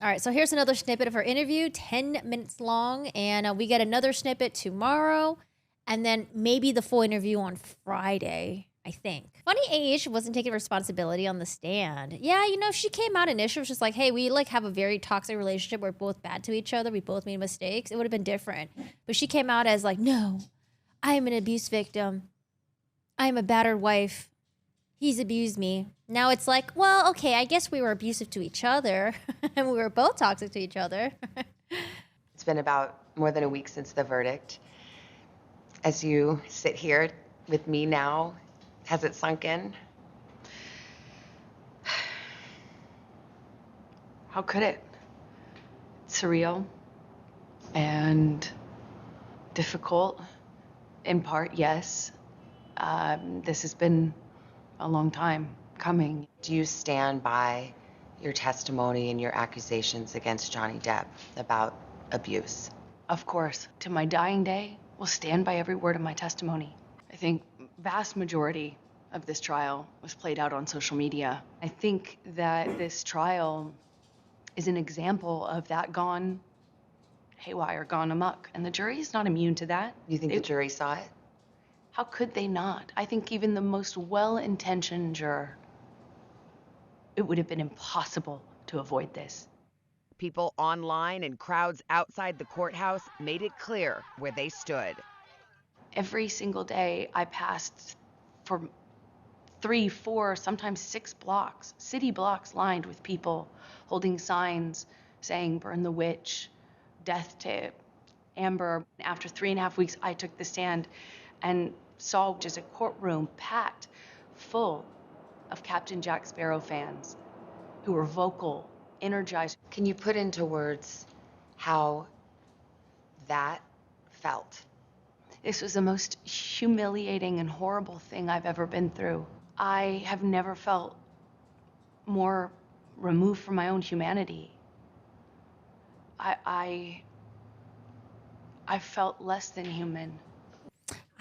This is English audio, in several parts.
All right, so here's another snippet of her interview, 10 minutes long, and we get another snippet tomorrow, and then maybe the full interview on Friday, I think. Funny age wasn't taking responsibility on the stand. Yeah, she came out initially, was just like, hey, we have a very toxic relationship. We're both bad to each other. We both made mistakes. It would have been different. But she came out as like, no, I am an abuse victim. I am a battered wife. He's abused me. Now it's like, well, okay, I guess we were abusive to each other and we were both toxic to each other. It's been about more than a week since the verdict. As you sit here with me now, has it sunk in? How could it? Surreal and difficult. In part, yes. This has been a long time coming. Do you stand by your testimony and your accusations against Johnny Depp about abuse? Of course, to my dying day, will stand by every word of my testimony. I think vast majority of this trial was played out on social media. I think that this trial is an example of that gone haywire, gone amok, and the jury is not immune to that. You think the jury saw it? How could they not? I think even the most well-intentioned juror, it would have been impossible to avoid this. People online and crowds outside the courthouse made it clear where they stood. Every single day I passed for 3, 4, sometimes 6 blocks, city blocks lined with people holding signs saying, "Burn the witch," "Death to Amber." After 3.5 weeks, I took the stand and saw just a courtroom packed full of Captain Jack Sparrow fans who were vocal, energized. Can you put into words how that felt? This was the most humiliating and horrible thing I've ever been through. I have never felt more removed from my own humanity. I felt less than human.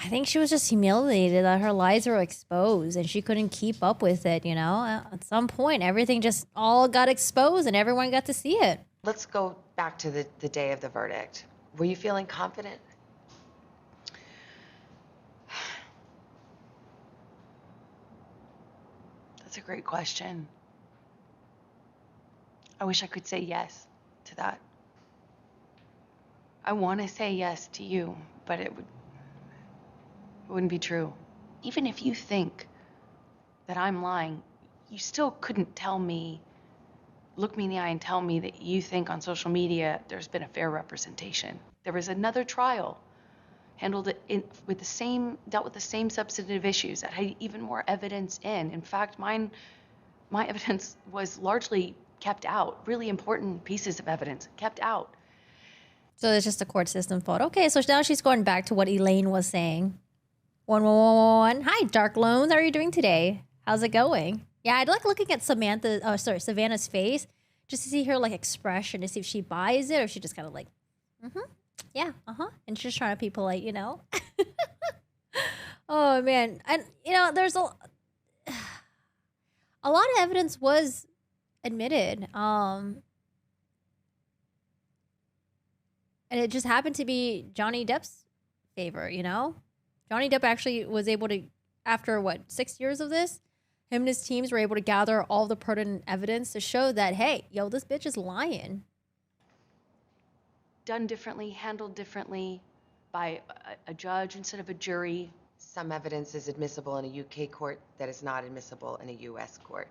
I think she was just humiliated that her lies were exposed and she couldn't keep up with it, At some point, everything just all got exposed and everyone got to see it. Let's go back to the day of the verdict. Were you feeling confident? That's a great question. I wish I could say yes to that. I want to say yes to you, but it wouldn't be true. Even if you think that I'm lying, you still couldn't tell me, look me in the eye and tell me that you think on social media there's been a fair representation. There was another trial handled it dealt with the same substantive issues that had even more evidence in. In fact, my evidence was largely kept out. Really important pieces of evidence kept out. So it's just the court system fault. Okay, so now she's going back to what Elaine was saying. 111. Hi, Dark Loans. How are you doing today? How's it going? Yeah, I'd like looking at Savannah's face just to see her like expression to see if she buys it or she just kind of like, yeah, and she's trying to be polite, Oh man, and there's a lot of evidence was admitted, and it just happened to be Johnny Depp's favor, Johnny Depp actually was able to, after 6 years of this, him and his teams were able to gather all the pertinent evidence to show that, hey, yo, this bitch is lying. Done differently, handled differently by a judge instead of a jury. Some evidence is admissible in a UK court that is not admissible in a US court.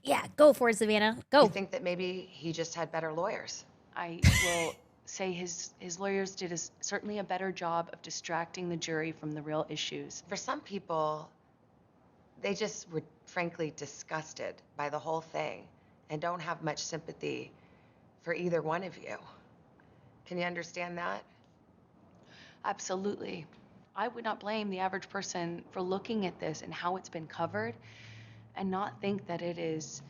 Yeah, go for it, Savannah. Go. You think that maybe he just had better lawyers? I will say his lawyers did certainly a better job of distracting the jury from the real issues. For some people, they just were frankly disgusted by the whole thing and don't have much sympathy for either one of you. Can you understand that? Absolutely. I would not blame the average person for looking at this and how it's been covered and not think that it is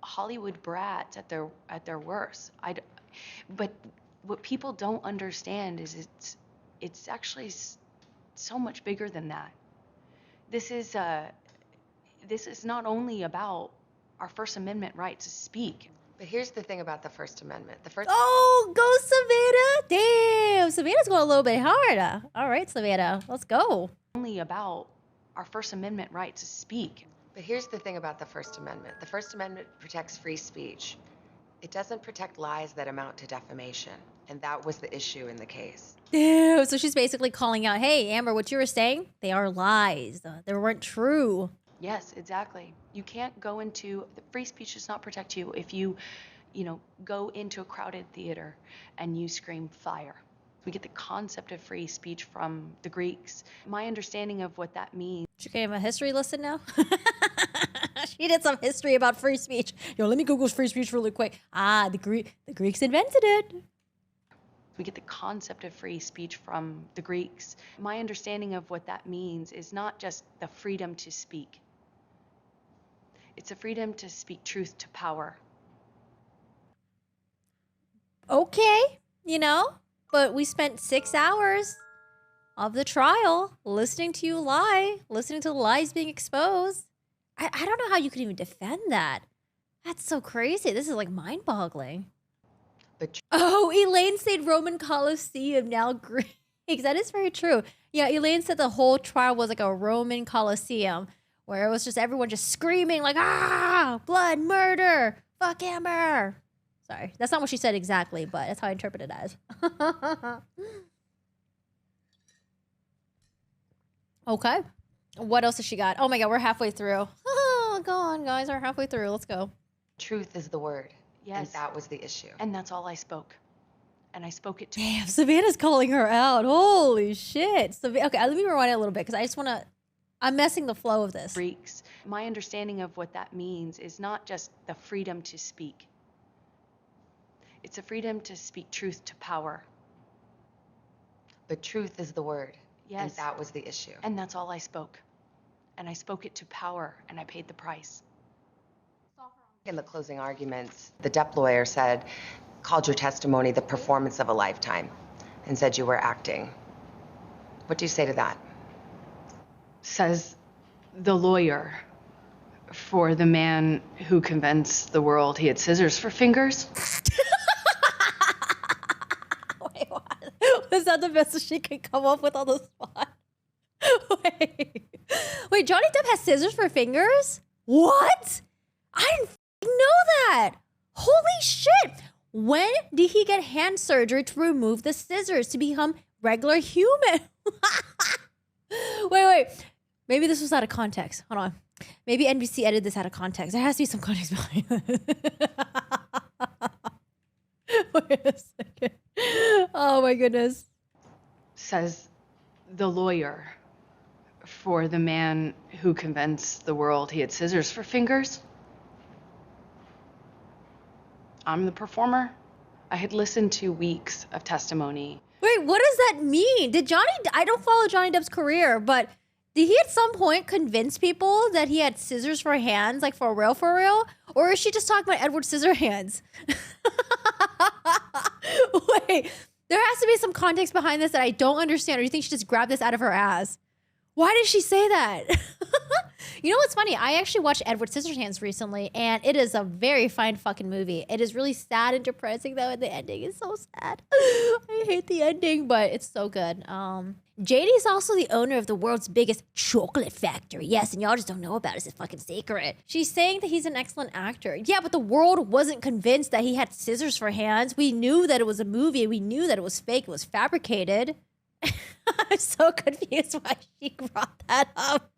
Hollywood brats at their worst. But what people don't understand is it's actually so much bigger than that. This is not only about our First Amendment right to speak. But here's the thing about the First Amendment. Oh, go Savannah. Damn, Savannah's going a little bit harder. All right, Savannah, let's go. Only about our First Amendment right to speak. But here's the thing about the First Amendment. The First Amendment protects free speech. It doesn't protect lies that amount to defamation. And that was the issue in the case. Damn, so she's basically calling out, hey, Amber, what you were saying, they are lies. They weren't true. Yes, exactly. You can't go into, free speech does not protect you if you go into a crowded theater and you scream fire. We get the concept of free speech from the Greeks. My understanding of what that means. She can have a history lesson now. She did some history about free speech. Yo, let me Google free speech really quick. The Greeks invented it. We get the concept of free speech from the Greeks. My understanding of what that means is not just the freedom to speak. It's a freedom to speak truth to power. Okay, but we spent 6 hours of the trial listening to you lie, listening to the lies being exposed. I don't know how you could even defend that. That's so crazy. This is like mind-boggling. Oh, Elaine said Roman Colosseum, now Greeks. That is very true. Yeah, Elaine said the whole trial was like a Roman Colosseum where it was just everyone just screaming like, blood, murder, fuck Amber. Sorry, that's not what she said exactly, but that's how I interpret it as. Okay. What else has she got? Oh my God, we're halfway through. Oh, go on, guys. We're halfway through. Let's go. Truth is the word. Yes. And that was the issue. And that's all I spoke. And I spoke it to. Damn, Savannah's calling her out. Holy shit. Okay, let me rewind it a little bit because I just want to. I'm messing the flow of this. Greeks. My understanding of what that means is not just the freedom to speak. It's a freedom to speak truth to power. But truth is the word. Yes. And that was the issue. And that's all I spoke. And I spoke it to power, and I paid the price. In the closing arguments, the DEP lawyer called your testimony the performance of a lifetime and said you were acting. What do you say to that? Says the lawyer for the man who convinced the world he had scissors for fingers. Wait, what? Was that the best she could come up with on the spot? Wait, Johnny Depp has scissors for fingers? What? I didn't know that. Holy shit. When did he get hand surgery to remove the scissors to become regular human? Wait. Maybe this was out of context. Hold on. Maybe NBC edited this out of context. There has to be some context behind it. Wait a second. Oh my goodness. Says the lawyer for the man who convinced the world he had scissors for fingers. I'm the performer. I had listened to weeks of testimony. Wait, what does that mean? I don't follow Johnny Depp's career, but did he at some point convince people that he had scissors for hands, like for real? Or is she just talking about Edward Scissorhands? Wait, there has to be some context behind this that I don't understand, or do you think she just grabbed this out of her ass? Why did she say that? You know what's funny? I actually watched Edward Scissorhands recently, and it is a very fine fucking movie. It is really sad and depressing, though, and the ending is so sad. I hate the ending, but it's so good. JD is also the owner of the world's biggest chocolate factory. Yes, and y'all just don't know about it. It's a fucking secret. She's saying that he's an excellent actor. Yeah, but the world wasn't convinced that he had scissors for hands. We knew that it was a movie. We knew that it was fake. It was fabricated. I'm so confused why she brought that up.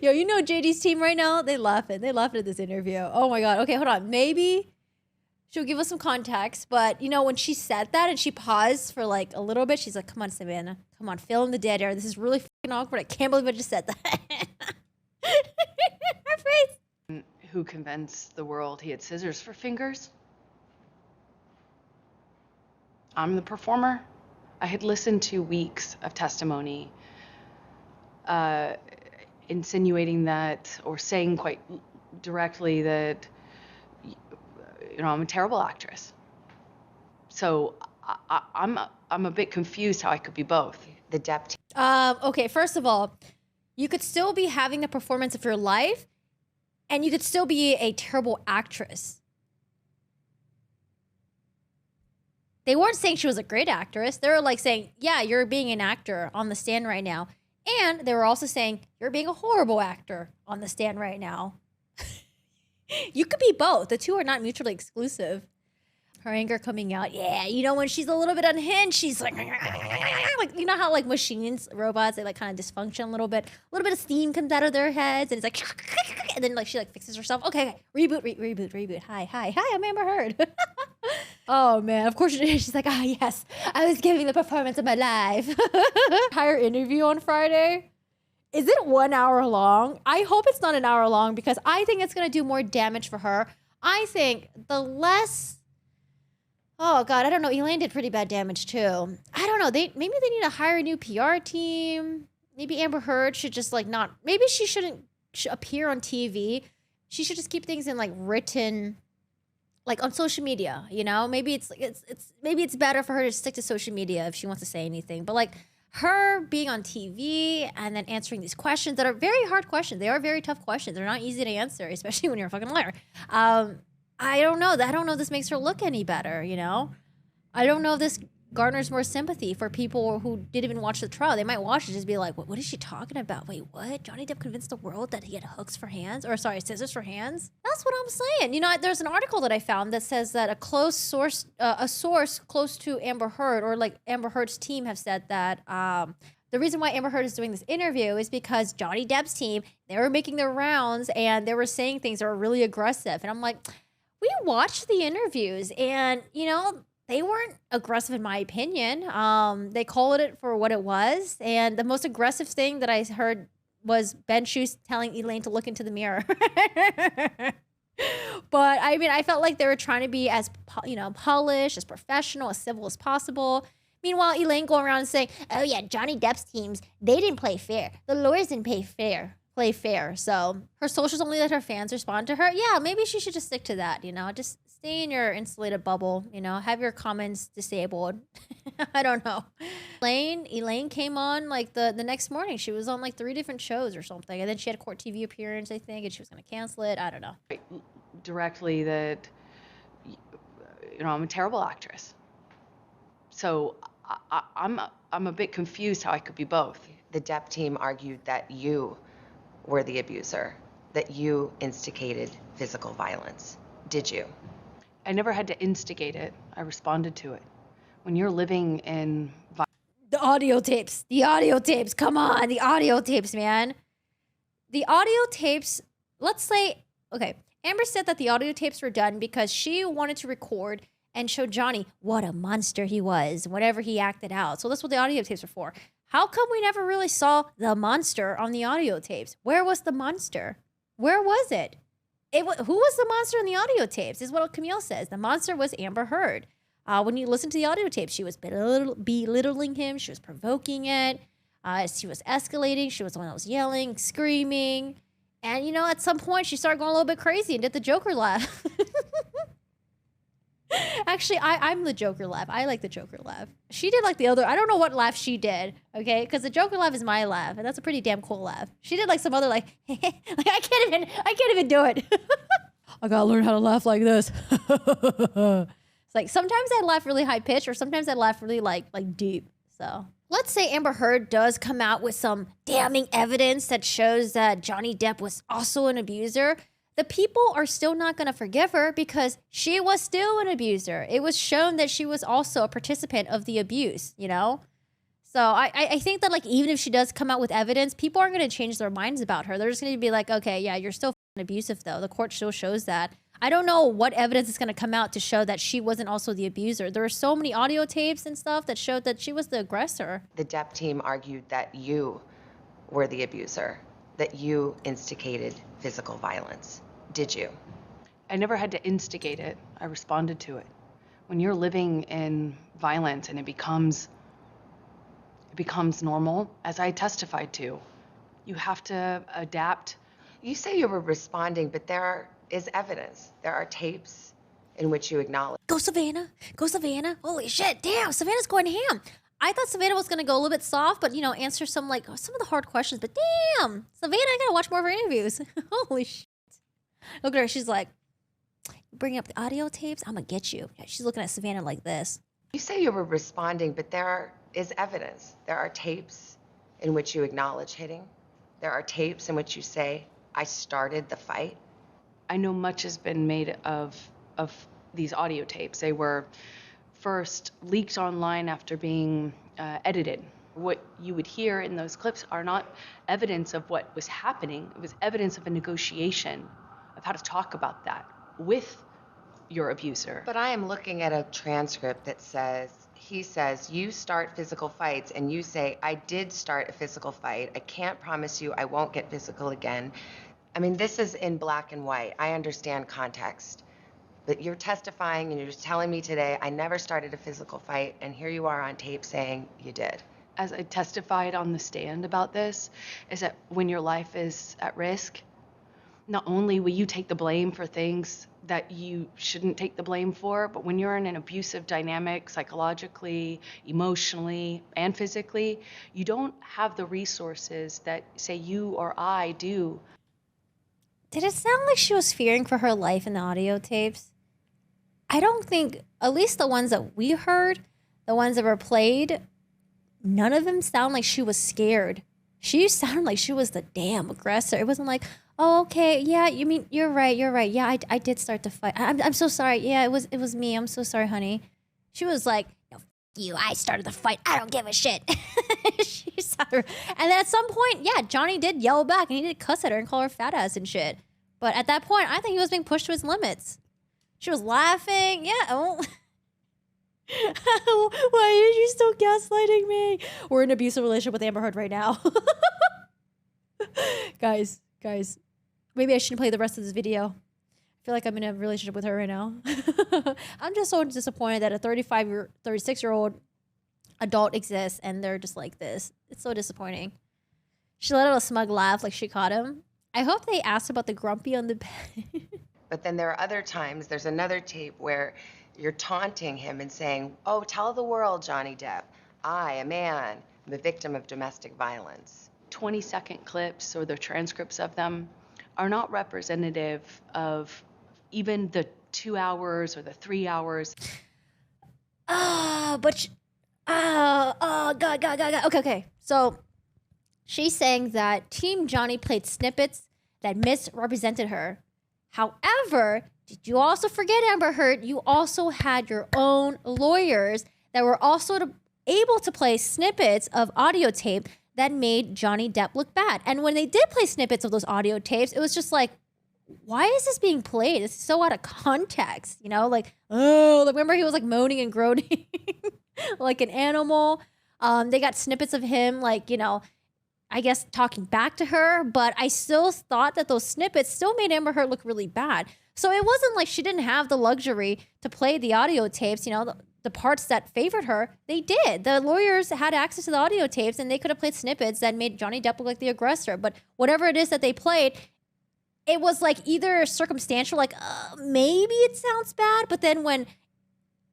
Yo, JD's team right now, they laughing at this interview. Oh my God. Okay, hold on. Maybe she'll give us some context, but when she said that and she paused for like a little bit, she's like, come on, Savannah, come on, fill in the dead air. This is really fucking awkward. I can't believe I just said that. Her face. Who convinced the world he had scissors for fingers? I'm the performer. I had listened to weeks of testimony insinuating that, or saying quite directly that, I'm a terrible actress. So I'm a bit confused how I could be both. The DEP Okay, first of all, you could still be having the performance of your life And you could still be a terrible actress. They weren't saying she was a great actress. They were like saying, yeah, you're being an actor on the stand right now. And they were also saying, you're being a horrible actor on the stand right now. You could be both. The two are not mutually exclusive. Her anger coming out. Yeah, you know, when she's a little bit unhinged, she's like you know how like machines, robots, they like kind of dysfunction a little bit of steam comes out of their heads, and it's like, and then like she like fixes herself. Okay, reboot. Hi, I'm Amber Heard. Oh man, of course she's like, oh yes, I was giving the performance of my life. Entire interview on Friday. Is it 1 hour long? I hope it's not an hour long because I think it's gonna do more damage for her. I think the less. Oh God, I don't know. Elaine did pretty bad damage too. I don't know. Maybe they need to hire a new PR team. Maybe Amber Heard should just like not. Maybe she shouldn't appear on TV. She should just keep things in like written, like on social media. You know, maybe it's better for her to stick to social media if she wants to say anything. But like her being on TV and then answering these questions that are very hard questions. They are very tough questions. They're not easy to answer, especially when you're a fucking lawyer. I don't know. I don't know if this makes her look any better, you know? I don't know if this garners more sympathy for people who didn't even watch the trial. They might watch it and just be like, what is she talking about? Wait, what? Johnny Depp convinced the world that he had hooks for hands? Or sorry, scissors for hands? That's what I'm saying. You know, there's an article that I found that says that a source close to Amber Heard or like Amber Heard's team have said that the reason why Amber Heard is doing this interview is because Johnny Depp's team, they were making their rounds and they were saying things that were really aggressive. And I'm like, we watched the interviews and, you know, they weren't aggressive in my opinion. They called it for what it was. And the most aggressive thing that I heard was Ben Shoes telling Elaine to look into the mirror. But I mean, I felt like they were trying to be as, polished, as professional, as civil as possible. Meanwhile, Elaine going around and saying, oh yeah, Johnny Depp's teams, they didn't play fair. The lawyers didn't play fair. So her socials only let her fans respond to her. Yeah, maybe she should just stick to that, you know, just stay in your insulated bubble, you know, have your comments disabled. I don't know. Elaine came on like the next morning. She was on like 3 different shows or something. And then she had a court TV appearance, I think, and she was going to cancel it. I don't know. Directly that, you know, I'm a terrible actress. So I'm a bit confused how I could be both. The Depp team argued that you were the abuser, that you instigated physical violence. Did you? I never had to instigate it. I responded to it. When you're living in the audio tapes, come on, the audio tapes, man. The audio tapes, let's say, okay, Amber said that the audio tapes were done because she wanted to record and show Johnny what a monster he was whenever he acted out. So that's what the audio tapes are for. How come we never really saw the monster on the audio tapes? Where was the monster? Where was it? Who was the monster in the audio tapes? Is what Camille says. The monster was Amber Heard. When you listen to the audio tapes, she was belittling him. She was provoking it. She was escalating. She was the one that was yelling, screaming. And, you know, at some point, she started going a little bit crazy and did the Joker laugh. Actually, I'm the Joker laugh. I like the Joker laugh. She did like the other, I don't know what laugh she did, okay? Because the Joker laugh is my laugh, and that's a pretty damn cool laugh. She did like some other like, like I can't even do it. I gotta learn how to laugh like this. It's like sometimes I laugh really high pitch, or sometimes I laugh really like deep. So let's say Amber Heard does come out with some damning evidence that shows that Johnny Depp was also an abuser. The people are still not going to forgive her because she was still an abuser. It was shown that she was also a participant of the abuse, you know? So I think that, like, even if she does come out with evidence, people aren't going to change their minds about her. They're just going to be like, okay, yeah, you're still abusive, though. The court still shows that. I don't know what evidence is going to come out to show that she wasn't also the abuser. There are so many audio tapes and stuff that showed that she was the aggressor. The Depp team argued that you were the abuser, that you instigated physical violence. Did you? I never had to instigate it. I responded to it. When you're living in violence and it becomes normal, as I testified to, you have to adapt. You say you were responding, but there is evidence. There are tapes in which you acknowledge. Go Savannah. Go Savannah. Holy shit. Damn, Savannah's going ham. I thought Savannah was going to go a little bit soft, but, you know, answer some of the hard questions. But damn, Savannah, I got to watch more of her interviews. Holy shit. Look at her. She's like, bring up the audio tapes. I'm gonna get you. Yeah, she's looking at Savannah like this. You say you were responding, but is evidence. There are tapes in which you acknowledge hitting. There are tapes in which you say, I started the fight. I know much has been made of these audio tapes. They were first leaked online after being edited. What you would hear in those clips are not evidence of what was happening. It was evidence of a negotiation of how to talk about that with your abuser. But I am looking at a transcript that says, he says, you start physical fights, and you say, I did start a physical fight. I can't promise you I won't get physical again. I mean, this is in black and white. I understand context. But you're testifying and you're just telling me today, I never started a physical fight, and here you are on tape saying you did. As I testified on the stand about this, is that when your life is at risk, not only will you take the blame for things that you shouldn't take the blame for, but when you're in an abusive dynamic, psychologically, emotionally, and physically, you don't have the resources that, say, you or I do. Did it sound like she was fearing for her life in the audio tapes? I don't think, at least the ones that we heard, the ones that were played, none of them sound like she was scared. She sounded like she was the damn aggressor. It wasn't like, oh, okay, yeah, you mean, you're right. Yeah, I did start the fight. I'm so sorry. Yeah, it was me. I'm so sorry, honey. She was like, no, f you, I started the fight. I don't give a shit. She saw her. And then at some point, yeah, Johnny did yell back and he did cuss at her and call her fat ass and shit. But at that point, I think he was being pushed to his limits. She was laughing. Yeah. Oh. Why are you still gaslighting me? We're in an abusive relationship with Amber Heard right now. Guys. Maybe I shouldn't play the rest of this video. I feel like I'm in a relationship with her right now. I'm just so disappointed that a 36-year-old adult exists and they're just like this. It's so disappointing. She let out a smug laugh like she caught him. I hope they asked about the grumpy on the bed. But then there are other times, there's another tape where you're taunting him and saying, oh, tell the world, Johnny Depp, I, a man, am a victim of domestic violence. 20-second clips or the transcripts of them are not representative of even the 2 hours or the 3 hours. God. Okay. So she's saying that Team Johnny played snippets that misrepresented her. However, did you also forget, Amber Heard, you also had your own lawyers that were also able to play snippets of audio tape that made Johnny Depp look bad. And when they did play snippets of those audio tapes, it was just like, why is this being played? It's so out of context, you know? Like, oh, remember he was like moaning and groaning like an animal. They got snippets of him like, you know, I guess talking back to her, but I still thought that those snippets still made Amber Heard look really bad. So it wasn't like she didn't have the luxury to play the audio tapes, you know, the parts that favored her. They did. The lawyers had access to the audio tapes and they could have played snippets that made Johnny Depp look like the aggressor. But whatever it is that they played, it was like either circumstantial, like maybe it sounds bad. But then when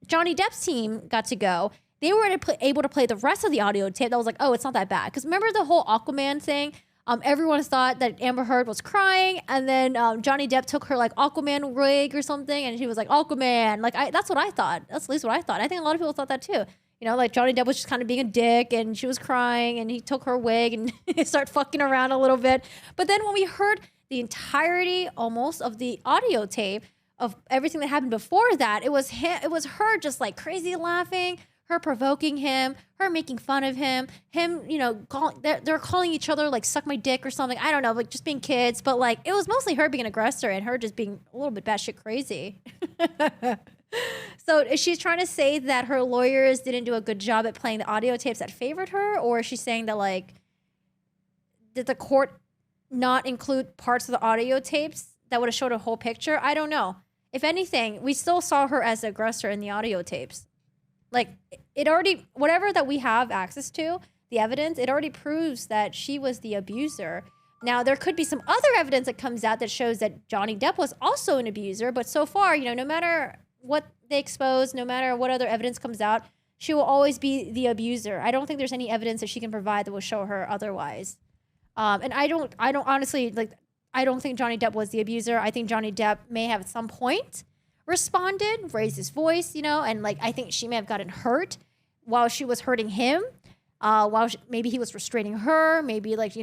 Johnny Depp's team got to go, they were able to play the rest of the audio tape. That was like, oh, it's not that bad. Because remember the whole Aquaman thing? Everyone thought that Amber Heard was crying, and then Johnny Depp took her like Aquaman wig or something, and she was like Aquaman. Like that's what I thought. That's at least what I thought. I think a lot of people thought that too. You know, like Johnny Depp was just kind of being a dick, and she was crying, and he took her wig and started fucking around a little bit. But then when we heard the entirety almost of the audio tape of everything that happened before that, it was her just like crazy laughing, her provoking him, her making fun of him, you know, they're calling each other like suck my dick or something. I don't know, like just being kids. But like it was mostly her being an aggressor and her just being a little bit batshit crazy. So is she trying to say that her lawyers didn't do a good job at playing the audio tapes that favored her? Or is she saying that like, did the court not include parts of the audio tapes that would have showed a whole picture? I don't know. If anything, we still saw her as the aggressor in the audio tapes. Like, it already, whatever that we have access to, the evidence, it already proves that she was the abuser. Now, there could be some other evidence that comes out that shows that Johnny Depp was also an abuser, but so far, you know, no matter what they expose, no matter what other evidence comes out, she will always be the abuser. I don't think there's any evidence that she can provide that will show her otherwise. And I don't honestly, like, I don't think Johnny Depp was the abuser. I think Johnny Depp may have at some point responded, raised his voice, and like I think she may have gotten hurt while she was hurting him. Maybe he was restraining her. Maybe like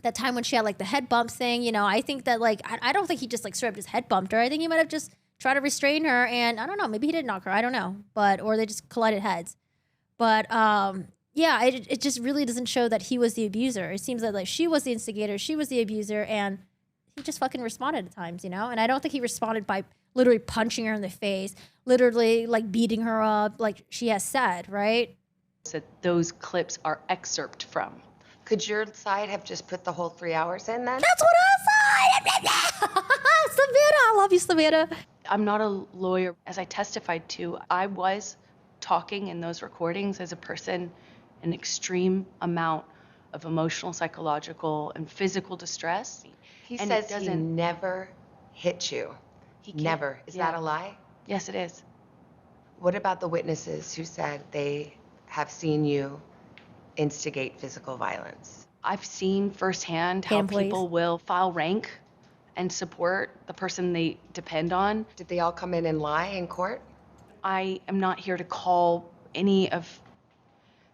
that time when she had like the head bump thing. I think that like I don't think he just like straight up just head bumped her. I think he might have just tried to restrain her, and I don't know. Maybe he did knock her. I don't know, or they just collided heads. But yeah, it just really doesn't show that he was the abuser. It seems like she was the instigator, she was the abuser, and he just fucking responded at times, And I don't think he responded by literally punching her in the face, literally like beating her up, like she has said, right? That those clips are excerpt from. Could your side have just put the whole 3 hours in then? That's what I said! Savannah, I love you, Savannah. I'm not a lawyer. As I testified to, I was talking in those recordings as a person in extreme amount of emotional, psychological, and physical distress. He And says it he doesn't- never hit you. He can't- Never. Is yeah. that a lie? Yes, it is. What about the witnesses who said they have seen you instigate physical violence? I've seen firsthand Pay how employees. people will file rank and support the person they depend on. Did they all come in and lie in court? I am not here to call any of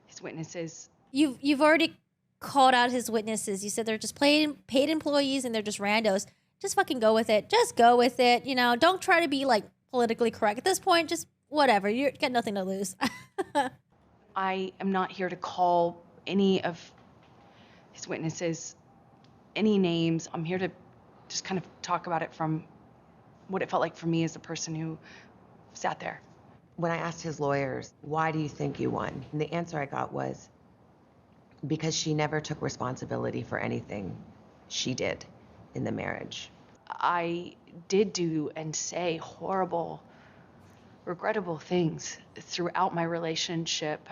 his witnesses. You've already called out his witnesses. You said they're just paid employees and they're just randos. Just fucking go with it. Just go with it. Don't try to be like politically correct at this point. Just whatever. You got nothing to lose. I am not here to call any of his witnesses any names. I'm here to just kind of talk about it from what it felt like for me as the person who sat there. When I asked his lawyers, why do you think you won? And the answer I got was because she never took responsibility for anything she did in the marriage. I did do and say horrible, regrettable things throughout my relationship.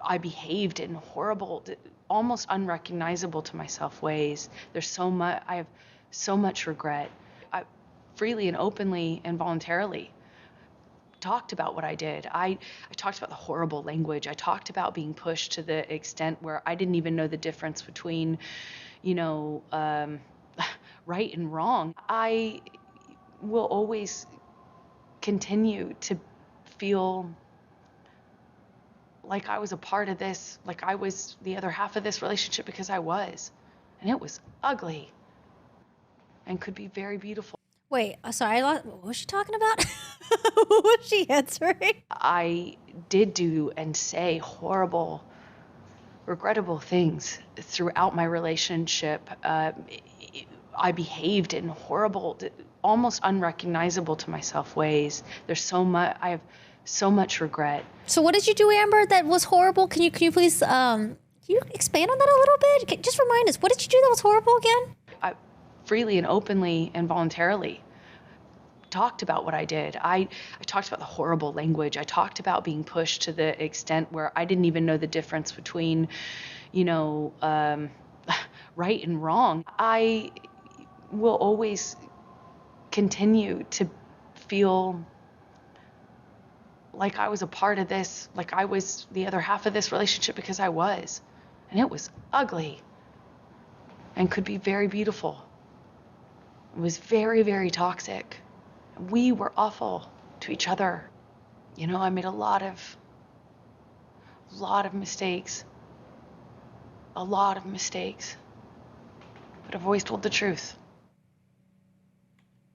I behaved in horrible, almost unrecognizable to myself ways. I have so much regret. I freely and openly and voluntarily talked about what I did. I talked about the horrible language. I talked about being pushed to the extent where I didn't even know the difference between, right and wrong. I will always continue to feel like I was a part of this, like I was the other half of this relationship, because I was. And it was ugly and could be very beautiful. Wait, sorry, what was she talking about? What was she answering? I did do and say horrible, regrettable things throughout my relationship. I behaved in horrible, almost unrecognizable to myself ways. I have so much regret. So what did you do, Amber, that was horrible? Can you please can you expand on that a little bit? Just remind us, what did you do that was horrible again? I freely and openly and voluntarily talked about what I did. I talked about the horrible language. I talked about being pushed to the extent where I didn't even know the difference between, right and wrong. I will always continue to feel like I was a part of this, like I was the other half of this relationship, because I was. And it was ugly and could be very beautiful. It was very, very toxic. We were awful to each other. I made a lot of mistakes. A lot of mistakes. But I've always told the truth.